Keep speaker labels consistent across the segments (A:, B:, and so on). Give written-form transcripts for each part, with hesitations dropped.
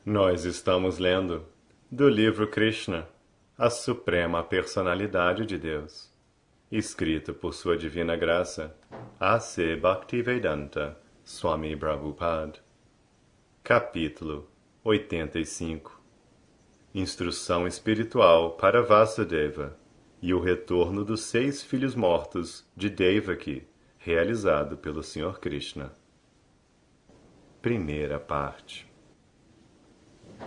A: Nós estamos lendo do livro Krishna, a Suprema Personalidade de Deus, escrito por Sua Divina Graça, A.C. Bhaktivedanta Swami Prabhupada. Capítulo 85. Instrução espiritual para Vasudeva e o retorno dos 6 filhos mortos de Devaki, realizado pelo Sr. Krishna. Primeira parte.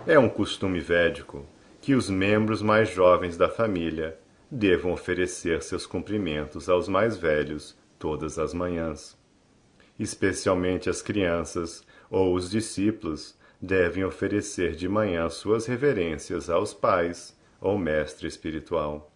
A: É um costume védico que os membros mais jovens da família devam oferecer seus cumprimentos aos mais velhos todas as manhãs. Especialmente as crianças ou os discípulos devem oferecer de manhã suas reverências aos pais ou mestre espiritual.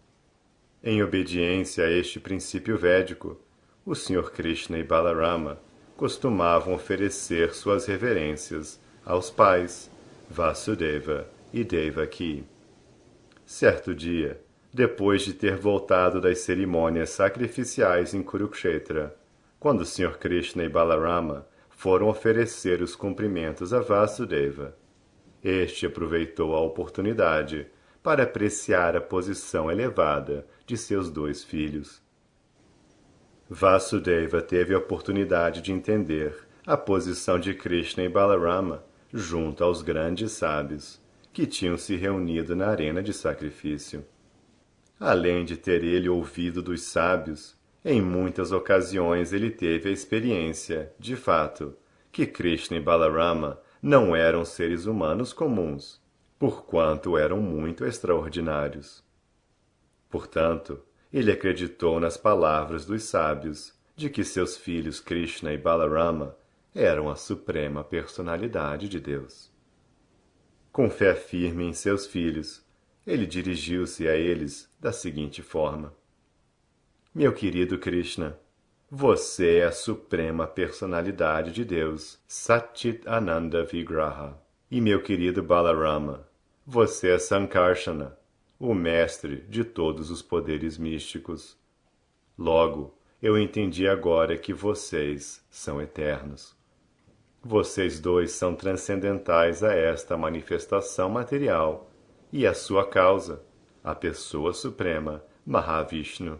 A: Em obediência a este princípio védico, o Sr. Krishna e Balarama costumavam oferecer suas reverências aos pais, Vasudeva e Devaki. Certo dia, depois de ter voltado das cerimônias sacrificiais em Kurukshetra, quando o Sr. Krishna e Balarama foram oferecer os cumprimentos a Vasudeva, este aproveitou a oportunidade para apreciar a posição elevada de seus 2 filhos. Vasudeva teve a oportunidade de entender a posição de Krishna e Balarama junto aos grandes sábios, que tinham se reunido na arena de sacrifício. Além de ter ele ouvido dos sábios, em muitas ocasiões ele teve a experiência, de fato, que Krishna e Balarama não eram seres humanos comuns, porquanto eram muito extraordinários. Portanto, ele acreditou nas palavras dos sábios de que seus filhos Krishna e Balarama eram a suprema personalidade de Deus. Com fé firme em seus filhos, ele dirigiu-se a eles da seguinte forma: Meu querido Krishna, você é a suprema personalidade de Deus, Satchit Ananda Vigraha. E meu querido Balarama, você é Sankarsana, o mestre de todos os poderes místicos. Logo, eu entendi agora que vocês são eternos. Vocês 2 são transcendentais a esta manifestação material e a sua causa, a pessoa suprema, Mahavishnu.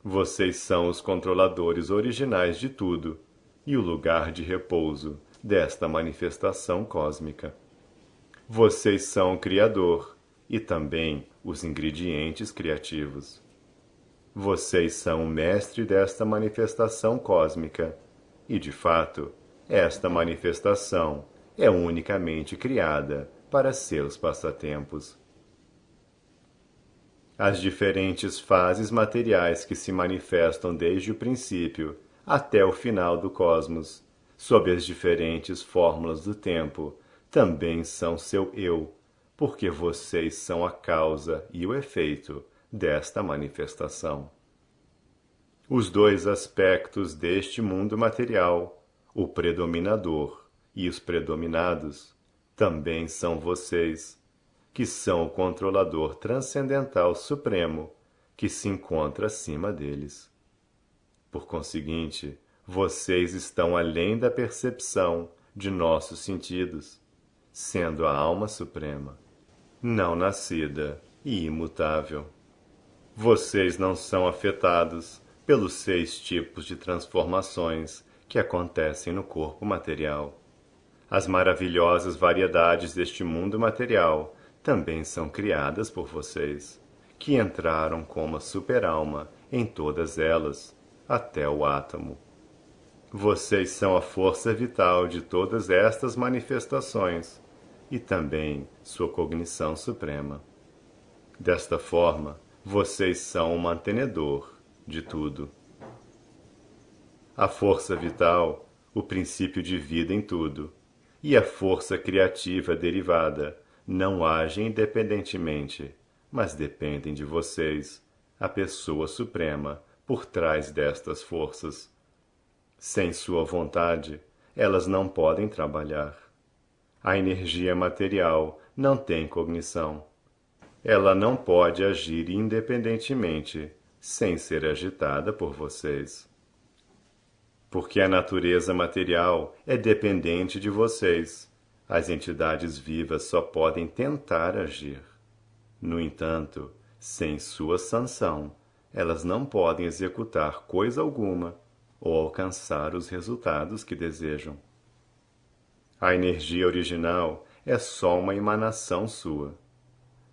A: Vocês são os controladores originais de tudo e o lugar de repouso desta manifestação cósmica. Vocês são o Criador e também os ingredientes criativos. Vocês são o mestre desta manifestação cósmica e, de fato, esta manifestação é unicamente criada para seus passatempos. As diferentes fases materiais que se manifestam desde o princípio até o final do cosmos, sob as diferentes fórmulas do tempo, também são seu eu, porque vocês são a causa e o efeito desta manifestação. Os 2 aspectos deste mundo material, o predominador e os predominados, também são vocês, que são o controlador transcendental supremo que se encontra acima deles. Por conseguinte, vocês estão além da percepção de nossos sentidos, sendo a alma suprema, não nascida e imutável. Vocês não são afetados pelos 6 tipos de transformações que acontecem no corpo material. As maravilhosas variedades deste mundo material também são criadas por vocês, que entraram como a super-alma em todas elas, até o átomo. Vocês são a força vital de todas estas manifestações e também sua cognição suprema. Desta forma, vocês são o mantenedor de tudo. A força vital, o princípio de vida em tudo, e a força criativa derivada não agem independentemente, mas dependem de vocês, a pessoa suprema, por trás destas forças. Sem sua vontade, elas não podem trabalhar. A energia material não tem cognição. Ela não pode agir independentemente, sem ser agitada por vocês. Porque a natureza material é dependente de vocês, As entidades vivas só podem tentar agir. No entanto, sem sua sanção, elas não podem executar coisa alguma ou alcançar os resultados que desejam. A energia original é só uma emanação sua.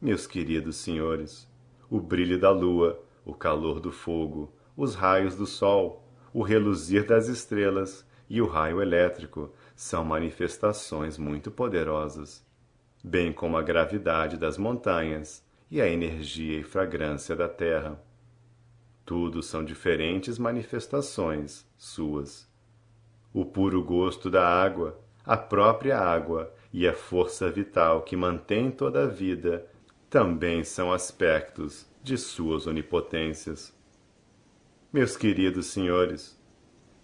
A: Meus queridos senhores, o brilho da lua, o calor do fogo, os raios do sol, o reluzir das estrelas e o raio elétrico são manifestações muito poderosas, bem como a gravidade das montanhas e a energia e fragrância da terra. Tudo são diferentes manifestações suas. O puro gosto da água, a própria água e a força vital que mantém toda a vida também são aspectos de suas onipotências. Meus queridos senhores,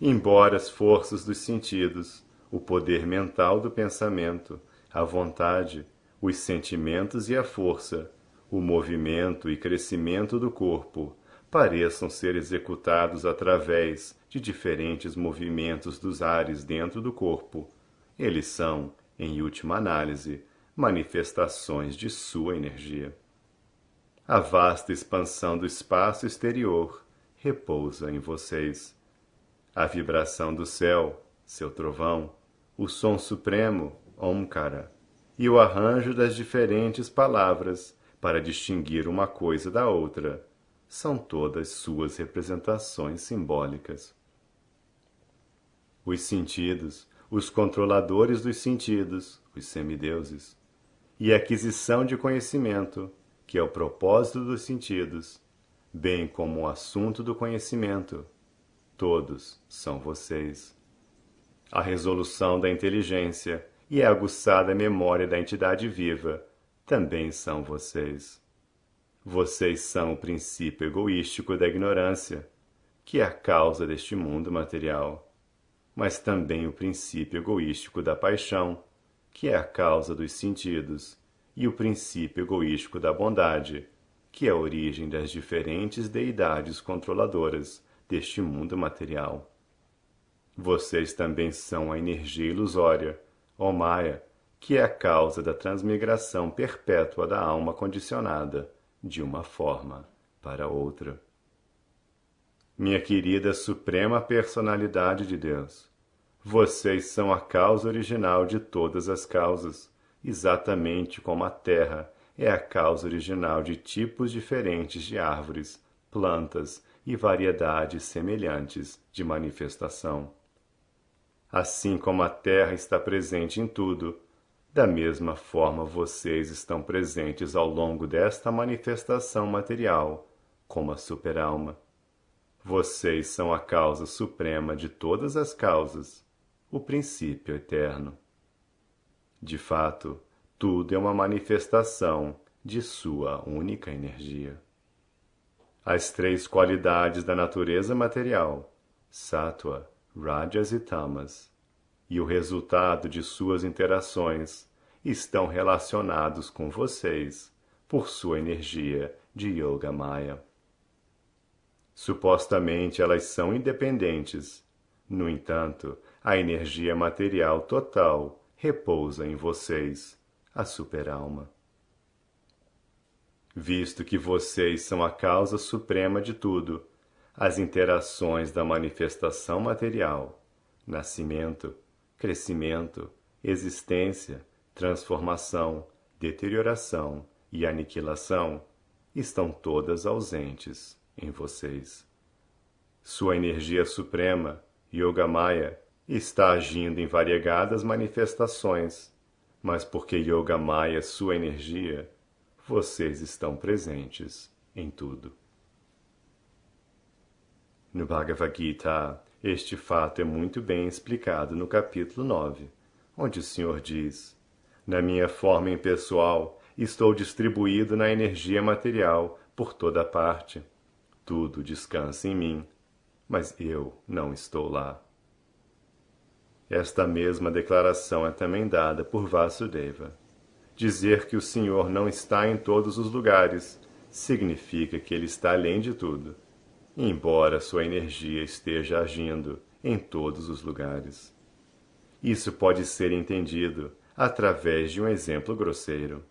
A: embora as forças dos sentidos, o poder mental do pensamento, a vontade, os sentimentos e a força, o movimento e crescimento do corpo pareçam ser executados através de diferentes movimentos dos ares dentro do corpo, eles são, em última análise, manifestações de sua energia. A vasta expansão do espaço exterior repousa em vocês. A vibração do céu, seu trovão, o som supremo, Omkara, e o arranjo das diferentes palavras para distinguir uma coisa da outra, são todas suas representações simbólicas. Os sentidos, os controladores dos sentidos, os semideuses, e a aquisição de conhecimento, que é o propósito dos sentidos, bem como o assunto do conhecimento, todos são vocês. A resolução da inteligência e a aguçada memória da entidade viva também são vocês. Vocês são o princípio egoístico da ignorância, que é a causa deste mundo material, mas também o princípio egoístico da paixão, que é a causa dos sentidos, e o princípio egoístico da bondade, que é a origem das diferentes deidades controladoras deste mundo material. Vocês também são a energia ilusória, ou Maya, que é a causa da transmigração perpétua da alma condicionada, de uma forma para outra. Minha querida Suprema Personalidade de Deus, vocês são a causa original de todas as causas, exatamente como a Terra é a causa original de tipos diferentes de árvores, plantas e variedades semelhantes de manifestação. Assim como a Terra está presente em tudo, da mesma forma vocês estão presentes ao longo desta manifestação material, como a superalma. Vocês são a causa suprema de todas as causas, o princípio eterno. De fato, tudo é uma manifestação de sua única energia. As três qualidades da natureza material, Sattva, Rajas e Tamas, e o resultado de suas interações estão relacionados com vocês por sua energia de Yoga Maya. Supostamente elas são independentes. No entanto, a energia material total repousa em vocês, a superalma. Visto que vocês são a causa suprema de tudo, as interações da manifestação material, nascimento, crescimento, existência, transformação, deterioração e aniquilação estão todas ausentes em vocês. Sua energia suprema, Yogamaya, está agindo em variegadas manifestações, mas porque Yogamaya é sua energia, vocês estão presentes em tudo. No Bhagavad Gita, este fato é muito bem explicado no capítulo 9, onde o Senhor diz: na minha forma impessoal, estou distribuído na energia material por toda parte. Tudo descansa em mim, mas eu não estou lá. Esta mesma declaração é também dada por Vasudeva. Dizer que o Senhor não está em todos os lugares significa que Ele está além de tudo, embora sua energia esteja agindo em todos os lugares. Isso pode ser entendido através de um exemplo grosseiro.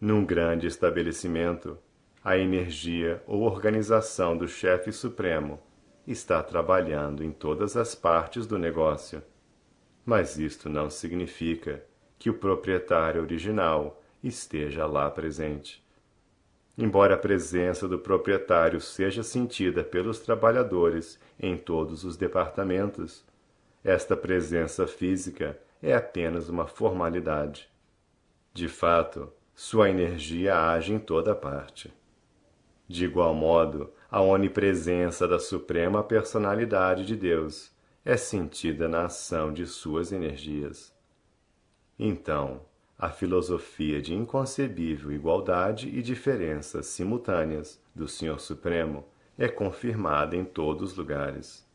A: Num grande estabelecimento, a energia ou organização do chefe supremo está trabalhando em todas as partes do negócio. Mas isto não significa que o proprietário original esteja lá presente. Embora a presença do proprietário seja sentida pelos trabalhadores em todos os departamentos, esta presença física é apenas uma formalidade. De fato, sua energia age em toda parte. De igual modo, a onipresença da Suprema Personalidade de Deus é sentida na ação de suas energias. Então, a filosofia de inconcebível igualdade e diferença simultâneas do Senhor Supremo é confirmada em todos os lugares.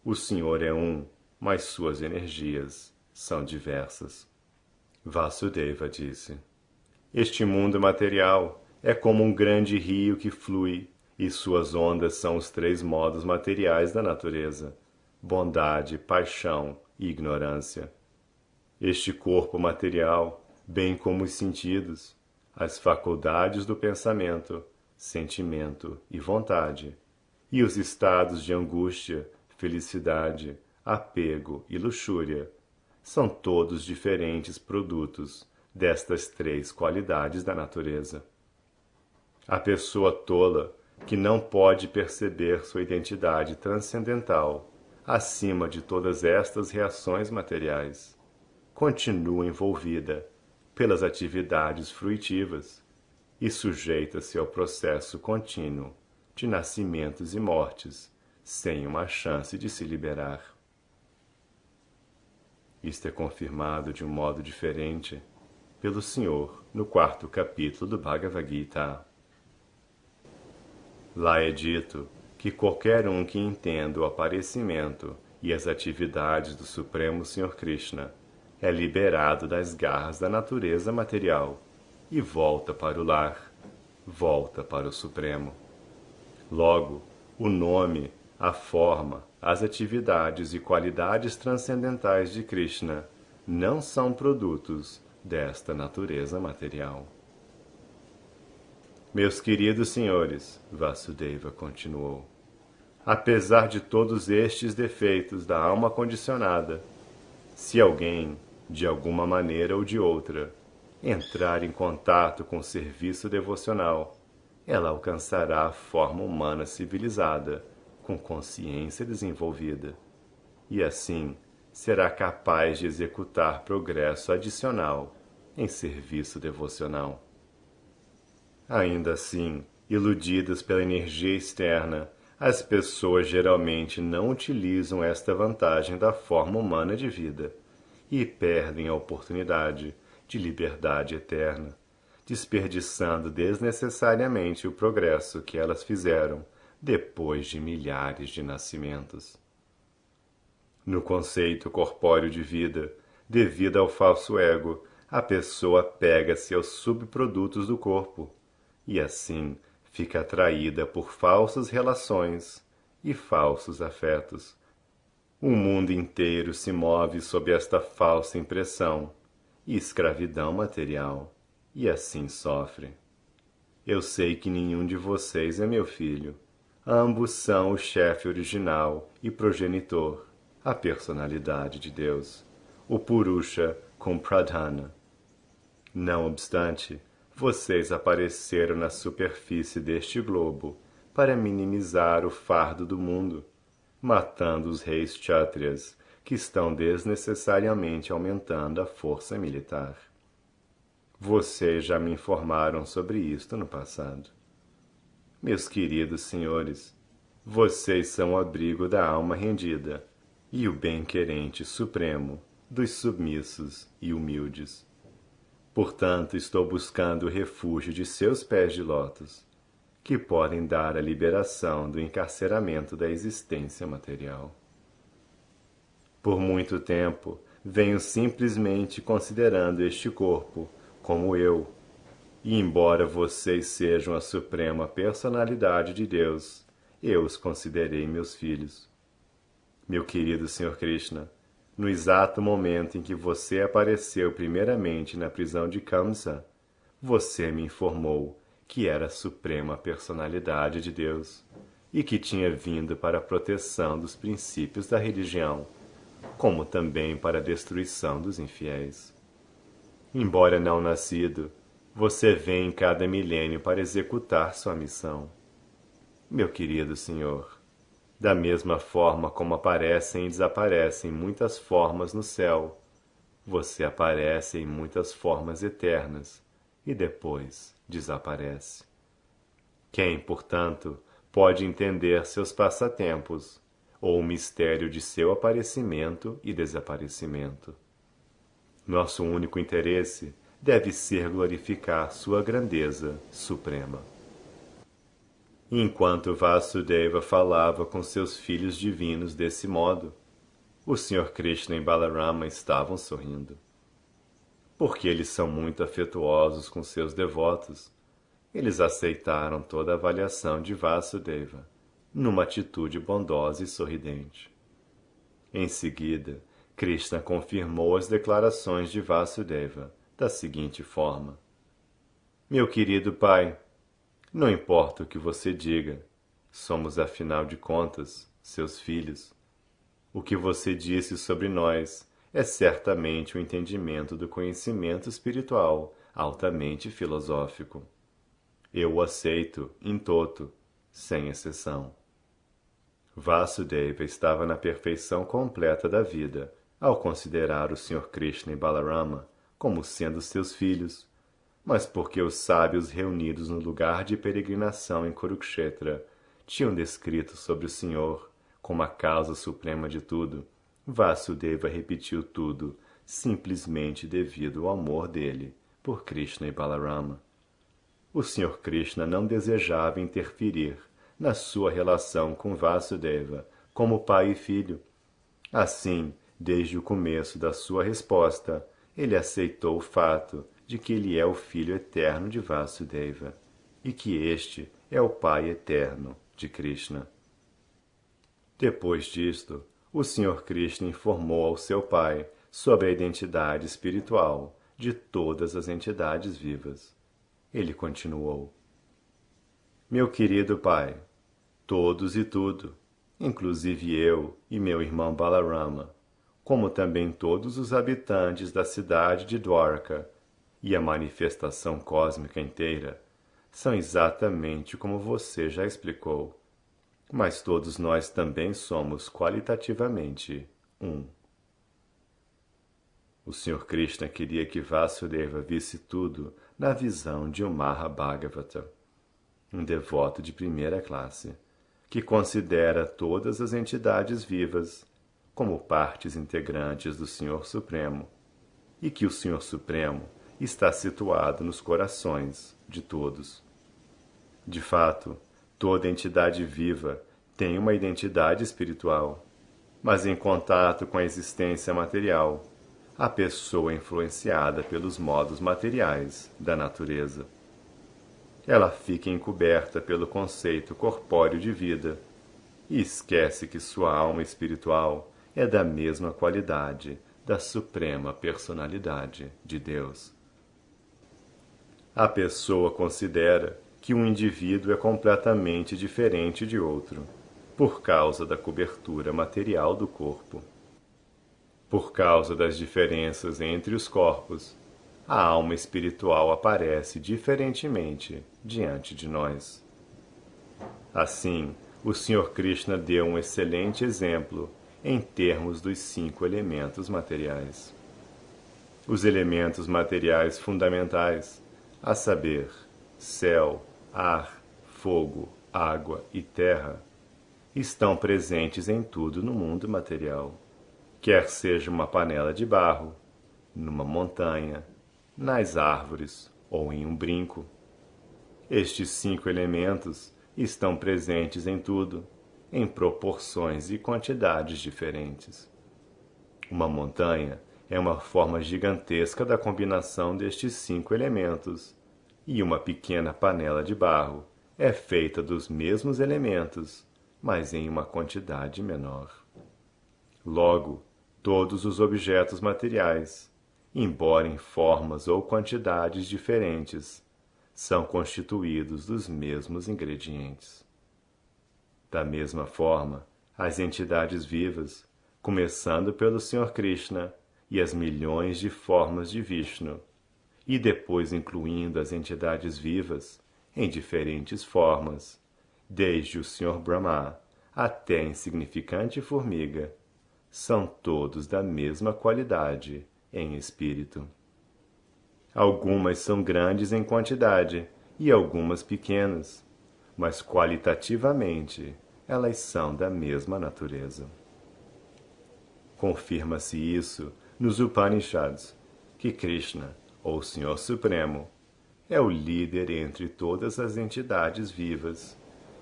A: O Senhor é um, mas suas energias são diversas. Vasudeva disse: este mundo material é como um grande rio que flui, e suas ondas são os 3 modos materiais da natureza: bondade, paixão e ignorância. Este corpo material, bem como os sentidos, as faculdades do pensamento, sentimento e vontade, e os estados de angústia, felicidade, apego e luxúria, são todos diferentes produtos destas 3 qualidades da natureza. A pessoa tola, que não pode perceber sua identidade transcendental acima de todas estas reações materiais, continua envolvida pelas atividades fruitivas e sujeita-se ao processo contínuo de nascimentos e mortes, sem uma chance de se liberar. Isto é confirmado de um modo diferente pelo Senhor no 4º capítulo do Bhagavad Gita. Lá é dito que qualquer um que entenda o aparecimento e as atividades do Supremo Senhor Krishna é liberado das garras da natureza material e volta para o lar, volta para o Supremo. Logo, o nome, a forma, as atividades e qualidades transcendentais de Krishna não são produtos desta natureza material. Meus queridos senhores, Vasudeva continuou, apesar de todos estes defeitos da alma condicionada, se alguém, de alguma maneira ou de outra, entrar em contato com o serviço devocional, ela alcançará a forma humana civilizada, com consciência desenvolvida, e assim será capaz de executar progresso adicional em serviço devocional. Ainda assim, iludidas pela energia externa, as pessoas geralmente não utilizam esta vantagem da forma humana de vida e perdem a oportunidade de liberdade eterna, desperdiçando desnecessariamente o progresso que elas fizeram depois de milhares de nascimentos. No conceito corpóreo de vida, devido ao falso ego, a pessoa pega-se aos subprodutos do corpo e assim fica atraída por falsas relações e falsos afetos. O mundo inteiro se move sob esta falsa impressão e escravidão material, e assim sofre. Eu sei que nenhum de vocês é meu filho. Ambos são o chefe original e progenitor, a personalidade de Deus, o Purusha com Pradhana. Não obstante, vocês apareceram na superfície deste globo para minimizar o fardo do mundo, matando os reis kshatriyas, que estão desnecessariamente aumentando a força militar. Vocês já me informaram sobre isto no passado. Meus queridos senhores, vocês são o abrigo da alma rendida e o bem-querente supremo dos submissos e humildes. Portanto, estou buscando o refúgio de seus pés de lótus, que podem dar a liberação do encarceramento da existência material. Por muito tempo, venho simplesmente considerando este corpo como eu, e embora vocês sejam a suprema personalidade de Deus, eu os considerei meus filhos. Meu querido Sr. Krishna, No exato momento em que você apareceu primeiramente na prisão de Kamsa, você me informou que era a suprema personalidade de Deus e que tinha vindo para a proteção dos princípios da religião, como também para a destruição dos infiéis. Embora não nascido, você vem em cada milênio para executar sua missão. Meu querido Senhor, da mesma forma como aparecem e desaparecem muitas formas no céu, você aparece em muitas formas eternas e depois desaparece. Quem, portanto, pode entender seus passatempos ou o mistério de seu aparecimento e desaparecimento? Nosso único interesse deve ser glorificar sua grandeza suprema. Enquanto Vasudeva falava com seus filhos divinos desse modo, o Sr. Krishna e Balarama estavam sorrindo. Porque eles são muito afetuosos com seus devotos, eles aceitaram toda a avaliação de Vasudeva, numa atitude bondosa e sorridente. Em seguida, Krishna confirmou as declarações de Vasudeva da seguinte forma: Meu querido pai, não importa o que você diga, somos afinal de contas seus filhos. O que você disse sobre nós é certamente o entendimento do conhecimento espiritual altamente filosófico. Eu o aceito in toto, sem exceção. Vasudeva estava na perfeição completa da vida ao considerar o Sr. Krishna e Balarama como sendo seus filhos, mas porque os sábios reunidos no lugar de peregrinação em Kurukshetra tinham descrito sobre o Senhor como a causa suprema de tudo, Vasudeva repetiu tudo simplesmente devido ao amor dele por Krishna e Balarama. O Sr. Krishna não desejava interferir na sua relação com Vasudeva como pai e filho. Assim, desde o começo da sua resposta, ele aceitou o fato de que ele é o filho eterno de Vasudeva e que este é o pai eterno de Krishna. Depois disto, o Sr. Krishna informou ao seu pai sobre a identidade espiritual de todas as entidades vivas. Ele continuou: Meu querido pai, todos e tudo, inclusive eu e meu irmão Balarama, como também todos os habitantes da cidade de Dwarka e a manifestação cósmica inteira, são exatamente como você já explicou. Mas todos nós também somos qualitativamente um. O Sr. Krishna queria que Vasudeva visse tudo na visão de um Mahabhagavata, um devoto de primeira classe, que considera todas as entidades vivas como partes integrantes do Senhor Supremo, e que o Senhor Supremo está situado nos corações de todos. De fato, toda entidade viva tem uma identidade espiritual, mas em contato com a existência material, a pessoa é influenciada pelos modos materiais da natureza. Ela fica encoberta pelo conceito corpóreo de vida e esquece que sua alma espiritual é da mesma qualidade da suprema personalidade de Deus. A pessoa considera que um indivíduo é completamente diferente de outro, por causa da cobertura material do corpo. Por causa das diferenças entre os corpos, a alma espiritual aparece diferentemente diante de nós. Assim, o Sr. Krishna deu um excelente exemplo em termos dos 5 elementos materiais. Os elementos materiais fundamentais, a saber, céu, ar, fogo, água e terra, estão presentes em tudo no mundo material, quer seja uma panela de barro, numa montanha, nas árvores ou em um brinco. Estes 5 elementos estão presentes em tudo, em proporções e quantidades diferentes. Uma montanha é uma forma gigantesca da combinação destes 5 elementos, e uma pequena panela de barro é feita dos mesmos elementos, mas em uma quantidade menor. Logo, todos os objetos materiais, embora em formas ou quantidades diferentes, são constituídos dos mesmos ingredientes. Da mesma forma, as entidades vivas, começando pelo Sr. Krishna e as milhões de formas de Vishnu, e depois incluindo as entidades vivas em diferentes formas, desde o Sr. Brahma até a insignificante formiga, são todos da mesma qualidade em espírito. Algumas são grandes em quantidade e algumas pequenas, mas qualitativamente elas são da mesma natureza. Confirma-se isso nos Upanishads, que Krishna, ou Senhor Supremo, é o líder entre todas as entidades vivas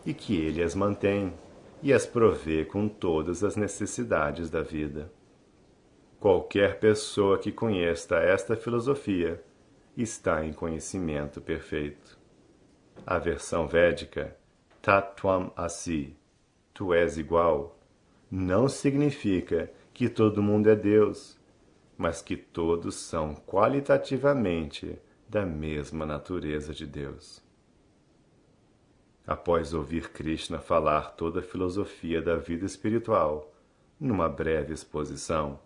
A: e que ele as mantém e as provê com todas as necessidades da vida. Qualquer pessoa que conheça esta filosofia está em conhecimento perfeito. A versão védica, Tattvam Asi, tu és igual, não significa que todo mundo é Deus, mas que todos são qualitativamente da mesma natureza de Deus. Após ouvir Krishna falar toda a filosofia da vida espiritual, numa breve exposição,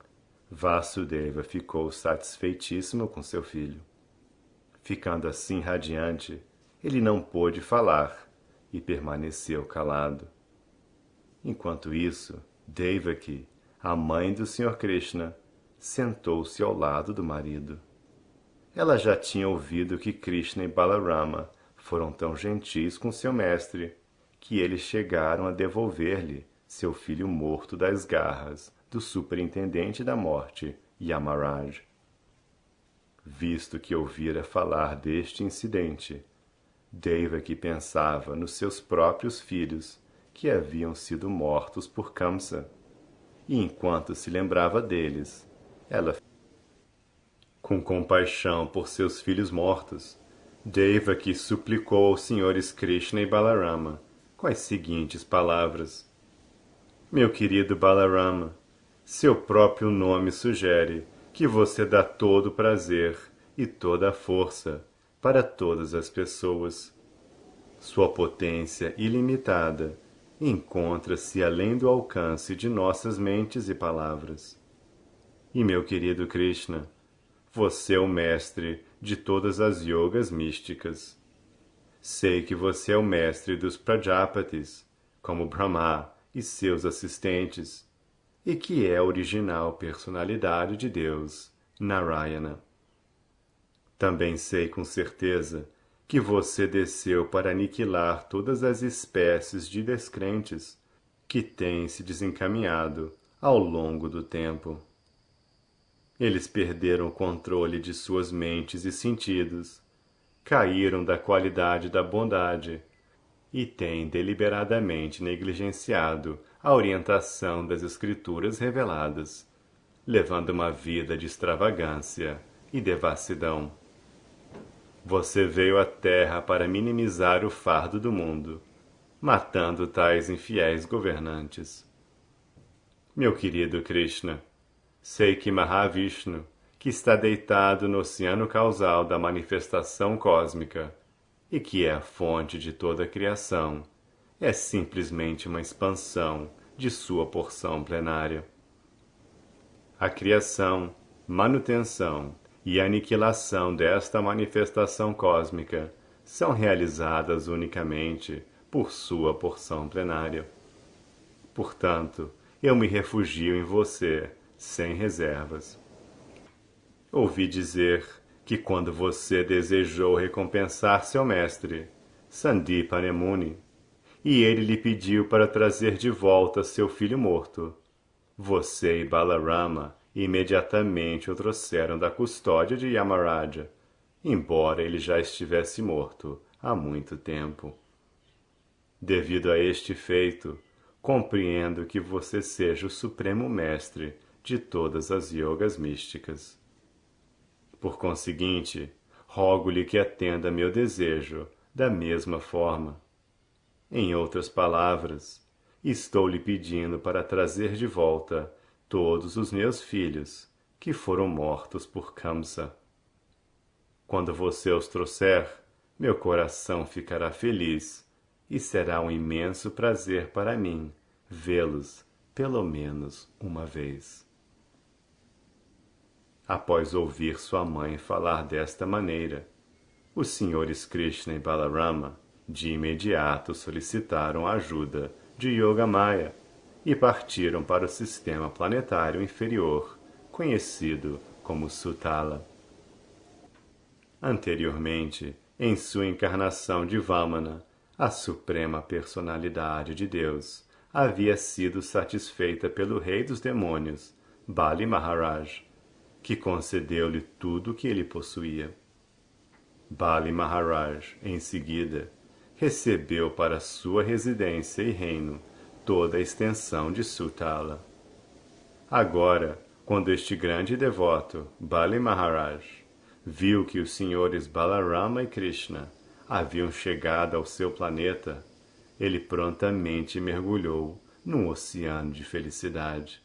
A: Vasudeva ficou satisfeitíssimo com seu filho. Ficando assim radiante, ele não pôde falar e permaneceu calado. Enquanto isso, Devaki, a mãe do Sr. Krishna, sentou-se ao lado do marido. Ela já tinha ouvido que Krishna e Balarama foram tão gentis com seu mestre que eles chegaram a devolver-lhe seu filho morto das garras do superintendente da morte, Yamaraj. Visto que ouvira falar deste incidente, Devaki pensava nos seus próprios filhos que haviam sido mortos por Kamsa, e enquanto se lembrava deles, ela, com compaixão por seus filhos mortos, Devaki suplicou aos senhores Krishna e Balarama com as seguintes palavras: Meu querido Balarama, seu próprio nome sugere que você dá todo o prazer e toda a força para todas as pessoas. Sua potência ilimitada encontra-se além do alcance de nossas mentes e palavras. E meu querido Krishna, você é o mestre de todas as yogas místicas. Sei que você é o mestre dos Prajapatis, como Brahma e seus assistentes, e que é a original personalidade de Deus, Narayana. Também sei com certeza que você desceu para aniquilar todas as espécies de descrentes que têm se desencaminhado ao longo do tempo. Eles perderam o controle de suas mentes e sentidos, caíram da qualidade da bondade e têm deliberadamente negligenciado a orientação das Escrituras reveladas, levando uma vida de extravagância e devassidão. Você veio à Terra para minimizar o fardo do mundo, matando tais infiéis governantes. Meu querido Krishna, sei que Mahavishnu, que está deitado no oceano causal da manifestação cósmica e que é a fonte de toda a criação, é simplesmente uma expansão de sua porção plenária. A criação, manutenção e aniquilação desta manifestação cósmica são realizadas unicamente por sua porção plenária. Portanto, eu me refugio em você, sem reservas. Ouvi dizer que quando você desejou recompensar seu mestre, Sandipani Muni, e ele lhe pediu para trazer de volta seu filho morto, você e Balarama imediatamente o trouxeram da custódia de Yamaraja, embora ele já estivesse morto há muito tempo. Devido a este feito, compreendo que você seja o supremo mestre de todas as yogas místicas. Por conseguinte, rogo-lhe que atenda meu desejo da mesma forma. Em outras palavras, estou lhe pedindo para trazer de volta todos os meus filhos, que foram mortos por Kamsa. Quando você os trouxer, meu coração ficará feliz, e será um imenso prazer para mim vê-los pelo menos uma vez. Após ouvir sua mãe falar desta maneira, os senhores Krishna e Balarama de imediato solicitaram a ajuda de Yogamaya e partiram para o sistema planetário inferior, conhecido como Sutala. Anteriormente, em sua encarnação de Vamana, a suprema personalidade de Deus havia sido satisfeita pelo rei dos demônios, Bali Maharaj, que concedeu-lhe tudo o que ele possuía. Bali Maharaj, em seguida, recebeu para sua residência e reino toda a extensão de Sutala. Agora, quando este grande devoto, Bali Maharaj, viu que os senhores Balarama e Krishna haviam chegado ao seu planeta, ele prontamente mergulhou num oceano de felicidade.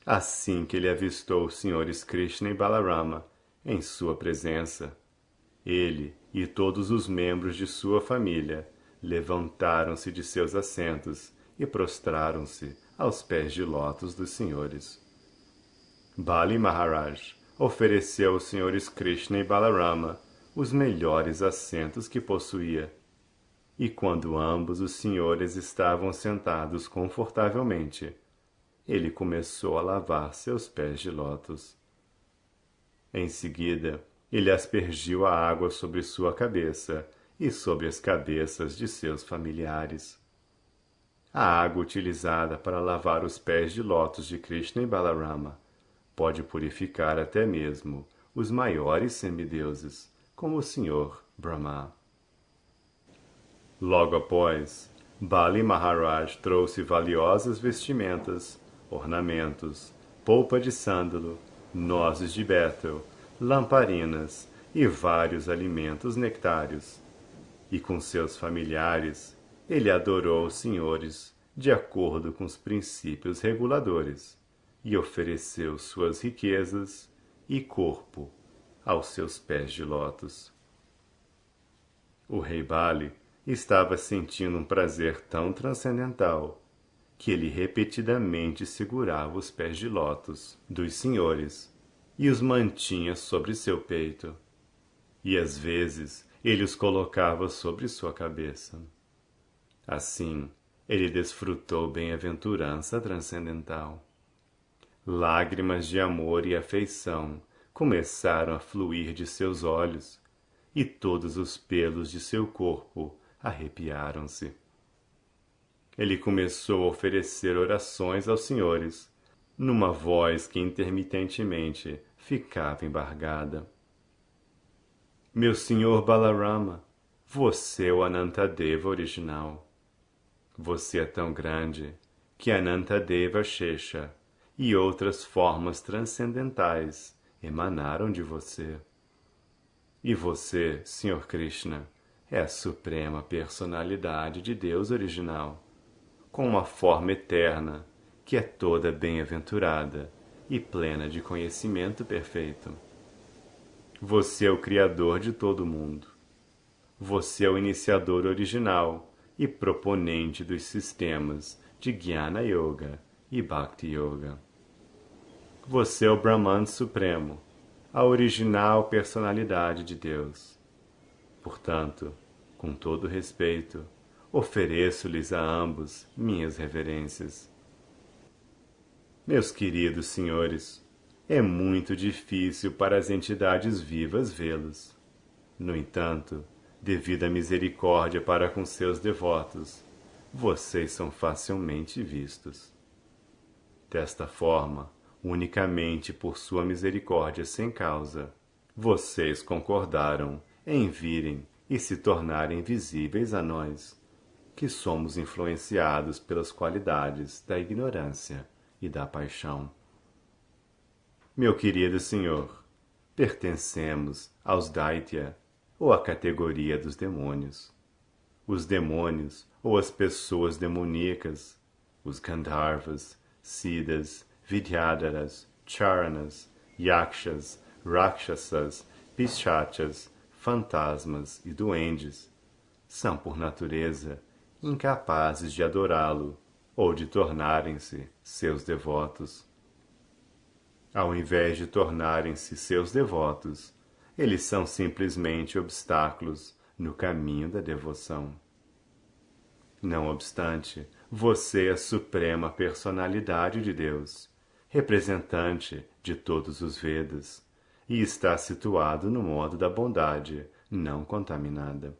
A: Assim que ele avistou os senhores Krishna e Balarama em sua presença, ele e todos os membros de sua família levantaram-se de seus assentos e prostraram-se aos pés de lótus dos senhores. Bali Maharaj ofereceu aos senhores Krishna e Balarama os melhores assentos que possuía, e quando ambos os senhores estavam sentados confortavelmente, ele começou a lavar seus pés de lótus. Em seguida, ele aspergiu a água sobre sua cabeça e sobre as cabeças de seus familiares. A água utilizada para lavar os pés de lótus de Krishna e Balarama pode purificar até mesmo os maiores semideuses, como o Senhor Brahma. Logo após, Bali Maharaj trouxe valiosas vestimentas, ornamentos, polpa de sândalo, nozes de bétel, lamparinas e vários alimentos nectários. E com seus familiares, ele adorou os senhores de acordo com os princípios reguladores e ofereceu suas riquezas e corpo aos seus pés de lótus. O rei Bali estava sentindo um prazer tão transcendental que ele repetidamente segurava os pés de lótus dos senhores e os mantinha sobre seu peito, e às vezes ele os colocava sobre sua cabeça. Assim, ele desfrutou bem-aventurança transcendental. Lágrimas de amor e afeição começaram a fluir de seus olhos, e todos os pelos de seu corpo arrepiaram-se. Ele começou a oferecer orações aos senhores, numa voz que intermitentemente ficava embargada. Meu senhor Balarama, você é o Anantadeva original. Você é tão grande que Anantadeva Shesha e outras formas transcendentais emanaram de você. E você, Senhor Krishna, é a suprema personalidade de Deus original, com uma forma eterna que é toda bem-aventurada e plena de conhecimento perfeito. Você é o Criador de todo o mundo. Você é o iniciador original e proponente dos sistemas de Jnana Yoga e Bhakti Yoga. Você é o Brahman Supremo, a original personalidade de Deus. Portanto, com todo respeito, ofereço-lhes a ambos minhas reverências. Meus queridos senhores, é muito difícil para as entidades vivas vê-los. No entanto, devido à misericórdia para com seus devotos, vocês são facilmente vistos. Desta forma, unicamente por sua misericórdia sem causa, vocês concordaram em virem e se tornarem visíveis a nós, que somos influenciados pelas qualidades da ignorância e da paixão. Meu querido senhor, pertencemos aos Daitya, ou à categoria dos demônios. Os demônios, ou as pessoas demoníacas, os Gandharvas, Siddhas, Vidyadharas, Charanas, Yakshas, Rakshasas, Pishachas, fantasmas e duendes, são por natureza incapazes de adorá-lo ou de tornarem-se seus devotos. Ao invés de tornarem-se seus devotos, eles são simplesmente obstáculos no caminho da devoção. Não obstante, você é a suprema personalidade de Deus, representante de todos os Vedas, e está situado no modo da bondade não contaminada.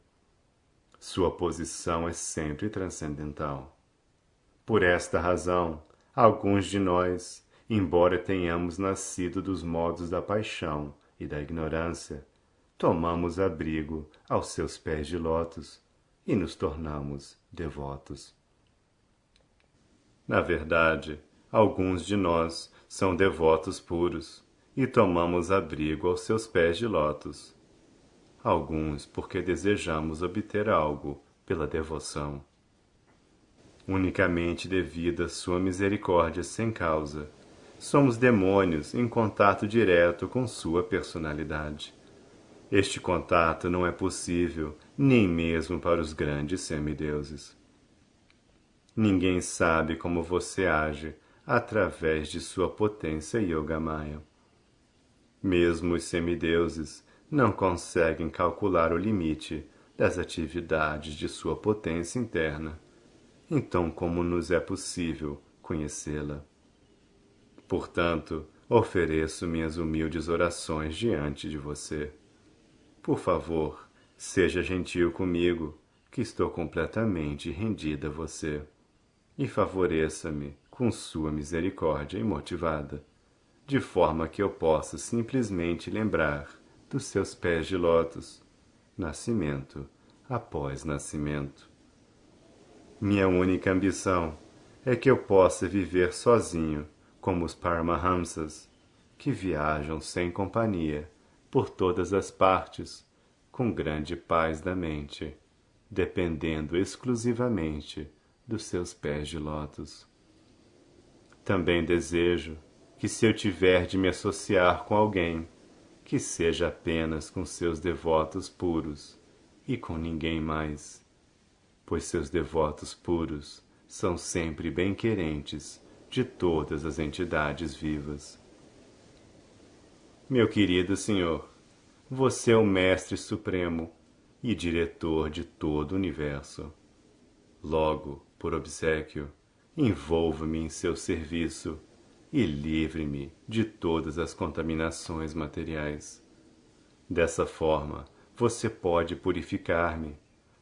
A: Sua posição é sempre transcendental. Por esta razão, alguns de nós, embora tenhamos nascido dos modos da paixão e da ignorância, tomamos abrigo aos seus pés de lótus e nos tornamos devotos. Na verdade, alguns de nós são devotos puros e tomamos abrigo aos seus pés de lótus. Alguns porque desejamos obter algo pela devoção. Unicamente devido à sua misericórdia sem causa, somos demônios em contato direto com sua personalidade. Este contato não é possível nem mesmo para os grandes semideuses. Ninguém sabe como você age através de sua potência yogamaya. Mesmo os semideuses não conseguem calcular o limite das atividades de sua potência interna. Então, como nos é possível conhecê-la? Portanto, ofereço minhas humildes orações diante de você. Por favor, seja gentil comigo, que estou completamente rendida a você, e favoreça-me com sua misericórdia imotivada, de forma que eu possa simplesmente lembrar dos seus pés de lótus, nascimento após nascimento. Minha única ambição é que eu possa viver sozinho como os Paramahamsas, que viajam sem companhia por todas as partes, com grande paz da mente, dependendo exclusivamente dos seus pés de lótus. Também desejo que, se eu tiver de me associar com alguém, que seja apenas com seus devotos puros e com ninguém mais, pois seus devotos puros são sempre bem-querentes de todas as entidades vivas. Meu querido Senhor, você é o Mestre Supremo e Diretor de todo o Universo. Logo, por obséquio, envolva-me em seu serviço e livre-me de todas as contaminações materiais. Dessa forma, você pode purificar-me,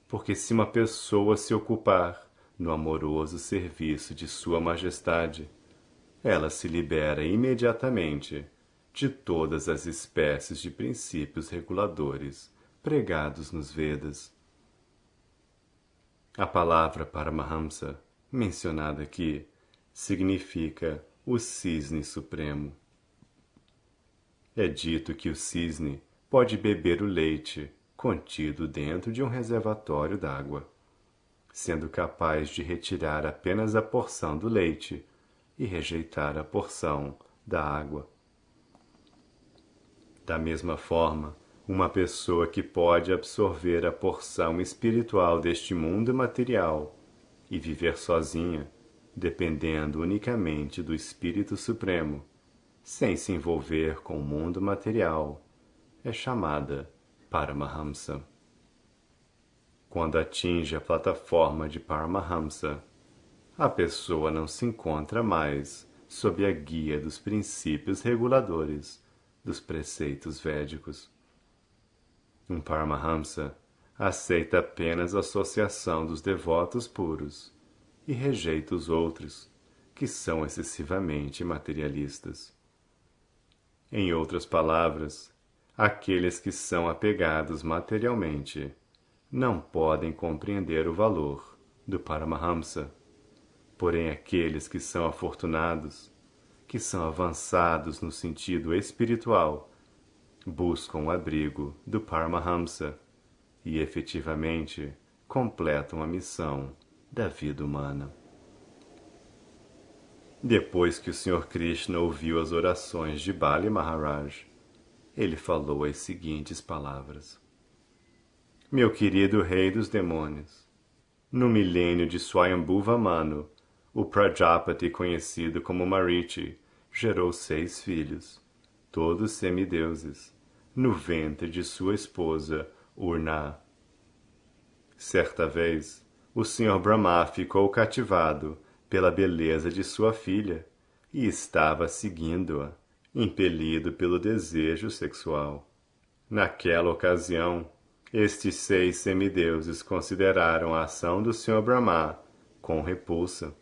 A: porque se uma pessoa se ocupar no amoroso serviço de Sua Majestade, ela se libera imediatamente de todas as espécies de princípios reguladores pregados nos Vedas. A palavra Paramahamsa, mencionada aqui, significa o cisne supremo. É dito que o cisne pode beber o leite contido dentro de um reservatório d'água, sendo capaz de retirar apenas a porção do leite e rejeitar a porção da água. Da mesma forma, uma pessoa que pode absorver a porção espiritual deste mundo material e viver sozinha, dependendo unicamente do Espírito Supremo, sem se envolver com o mundo material, é chamada Paramahamsa. Quando atinge a plataforma de Paramahamsa, a pessoa não se encontra mais sob a guia dos princípios reguladores dos preceitos védicos. Um Paramahamsa aceita apenas a associação dos devotos puros e rejeita os outros, que são excessivamente materialistas. Em outras palavras, aqueles que são apegados materialmente não podem compreender o valor do Paramahamsa, porém aqueles que são afortunados, que são avançados no sentido espiritual, buscam o abrigo do Paramahamsa e efetivamente completam a missão da vida humana. Depois que o Sr. Krishna ouviu as orações de Bali Maharaj, ele falou as seguintes palavras: Meu querido rei dos demônios, no milênio de Swayambhuva Manu, o Prajapati conhecido como Marichi gerou 6 filhos, todos semideuses, no ventre de sua esposa Urna. Certa vez, o Sr. Brahma ficou cativado pela beleza de sua filha e estava seguindo-a, impelido pelo desejo sexual. Naquela ocasião, estes 6 semideuses consideraram a ação do Sr. Brahma com repulsa.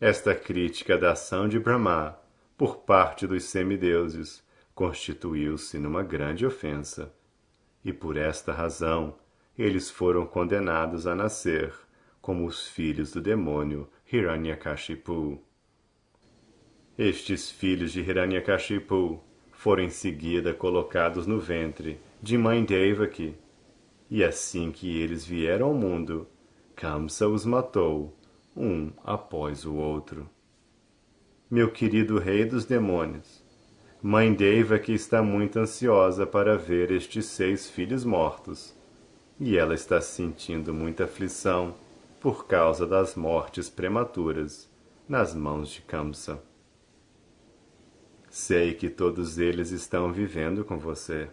A: Esta crítica da ação de Brahma por parte dos semideuses constituiu-se numa grande ofensa, e por esta razão eles foram condenados a nascer como os filhos do demônio Hiranyakashipu. Estes filhos de Hiranyakashipu foram em seguida colocados no ventre de mãe Devaki, e assim que eles vieram ao mundo, Kamsa os matou, um após o outro. Meu querido rei dos demônios, mãe Devaki está muito ansiosa para ver estes 6 filhos mortos, e ela está sentindo muita aflição por causa das mortes prematuras nas mãos de Kamsa. Sei que todos eles estão vivendo com você.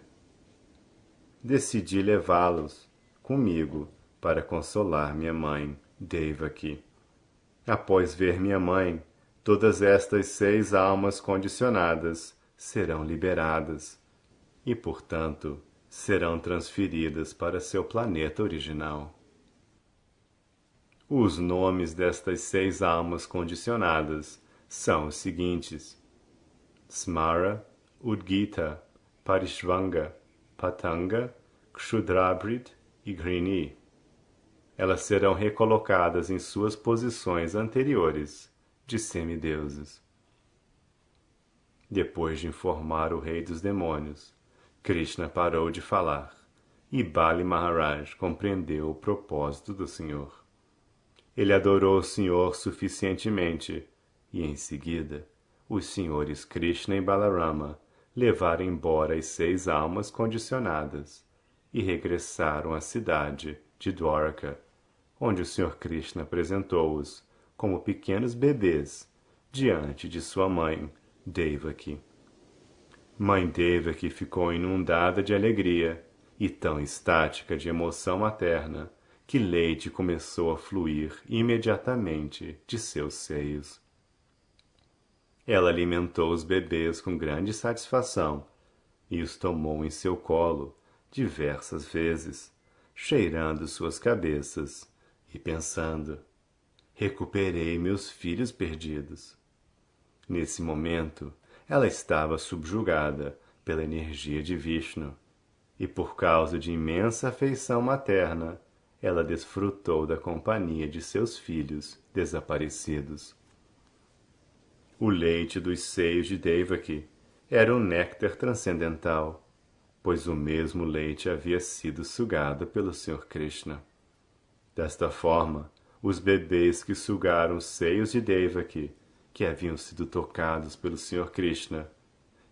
A: Decidi levá-los comigo para consolar minha mãe, Devaki. Após ver minha mãe, todas estas 6 almas condicionadas serão liberadas e, portanto, serão transferidas para seu planeta original. Os nomes destas 6 almas condicionadas são os seguintes: Smara, Udgita, Parishvanga, Patanga, Kshudrabrit e Grini. Elas serão recolocadas em suas posições anteriores de semideuses. Depois de informar o rei dos demônios, Krishna parou de falar, e Bali Maharaj compreendeu o propósito do Senhor. Ele adorou o Senhor suficientemente, e em seguida, os senhores Krishna e Balarama levaram embora as 6 almas condicionadas e regressaram à cidade de Dwaraka, onde o Sr. Krishna apresentou-os como pequenos bebês diante de sua mãe, Devaki. Mãe Devaki ficou inundada de alegria e tão estática de emoção materna que leite começou a fluir imediatamente de seus seios. Ela alimentou os bebês com grande satisfação e os tomou em seu colo diversas vezes, cheirando suas cabeças e pensando: recuperei meus filhos perdidos. Nesse momento, ela estava subjugada pela energia de Vishnu, e por causa de imensa afeição materna, ela desfrutou da companhia de seus filhos desaparecidos. O leite dos seios de Devaki era um néctar transcendental, pois o mesmo leite havia sido sugado pelo Sr. Krishna. Desta forma, os bebês que sugaram os seios de Devaki, que haviam sido tocados pelo Sr. Krishna,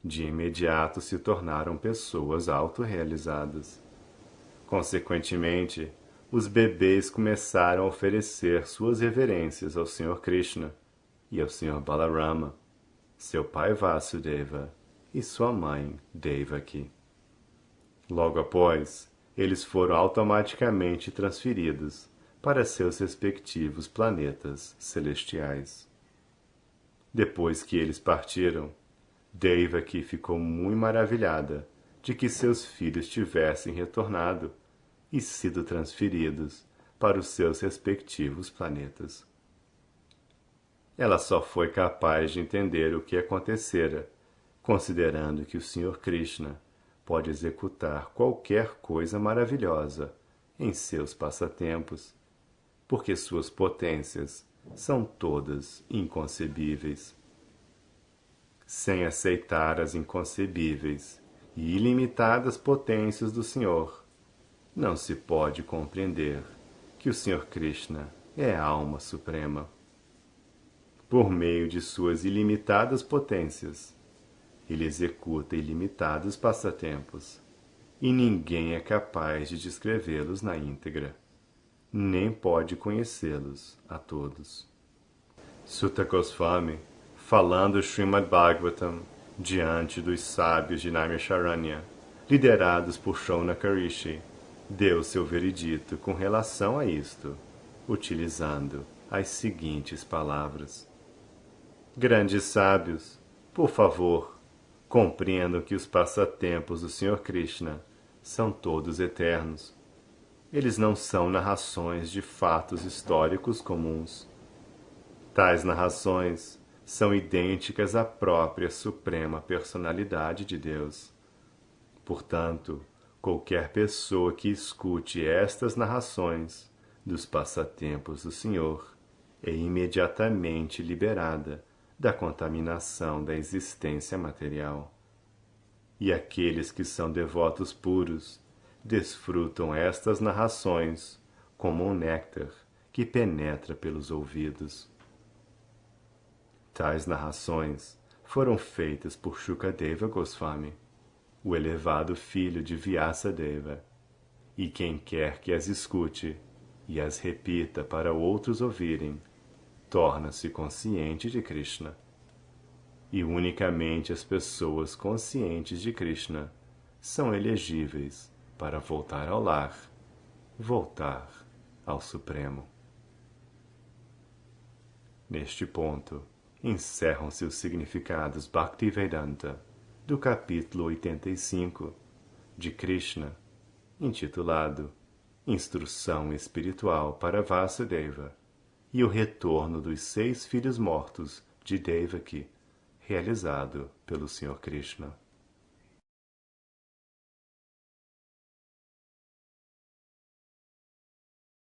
A: de imediato se tornaram pessoas autorrealizadas. Consequentemente, os bebês começaram a oferecer suas reverências ao Sr. Krishna e ao Sr. Balarama, seu pai Vasudeva e sua mãe Devaki. Logo após, eles foram automaticamente transferidos para seus respectivos planetas celestiais. Depois que eles partiram, Devaki ficou muito maravilhada de que seus filhos tivessem retornado e sido transferidos para os seus respectivos planetas. Ela só foi capaz de entender o que acontecera, considerando que o Sr. Krishna pode executar qualquer coisa maravilhosa em seus passatempos, porque suas potências são todas inconcebíveis. Sem aceitar as inconcebíveis e ilimitadas potências do Senhor, não se pode compreender que o Sr. Krishna é a alma suprema. por meio de suas ilimitadas potências. Ele executa ilimitados passatempos, e ninguém é capaz de descrevê-los na íntegra, nem pode conhecê-los a todos. Sutta Goswami, falando Srimad Bhagavatam diante dos sábios de Naimisharanya, liderados por Shaunaka Rishi, deu seu veredito com relação a isto, utilizando as seguintes palavras: Grandes sábios, por favor, compreendam que os passatempos do Sr. Krishna são todos eternos. Eles não são narrações de fatos históricos comuns. Tais narrações são idênticas à própria suprema personalidade de Deus. Portanto, qualquer pessoa que escute estas narrações dos passatempos do Senhor é imediatamente liberada da contaminação da existência material. E aqueles que são devotos puros desfrutam estas narrações como um néctar que penetra pelos ouvidos. Tais narrações foram feitas por Shukadeva Goswami, o elevado filho de Vyasadeva, e quem quer que as escute e as repita para outros ouvirem, torna-se consciente de Krishna. E unicamente as pessoas conscientes de Krishna são elegíveis para voltar ao lar, voltar ao Supremo. Neste ponto, encerram-se os significados Bhaktivedanta do capítulo 85 de Krishna, intitulado Instrução Espiritual para Vasudeva e o Retorno dos 6 filhos mortos de Devaki, realizado pelo Sr. Krishna.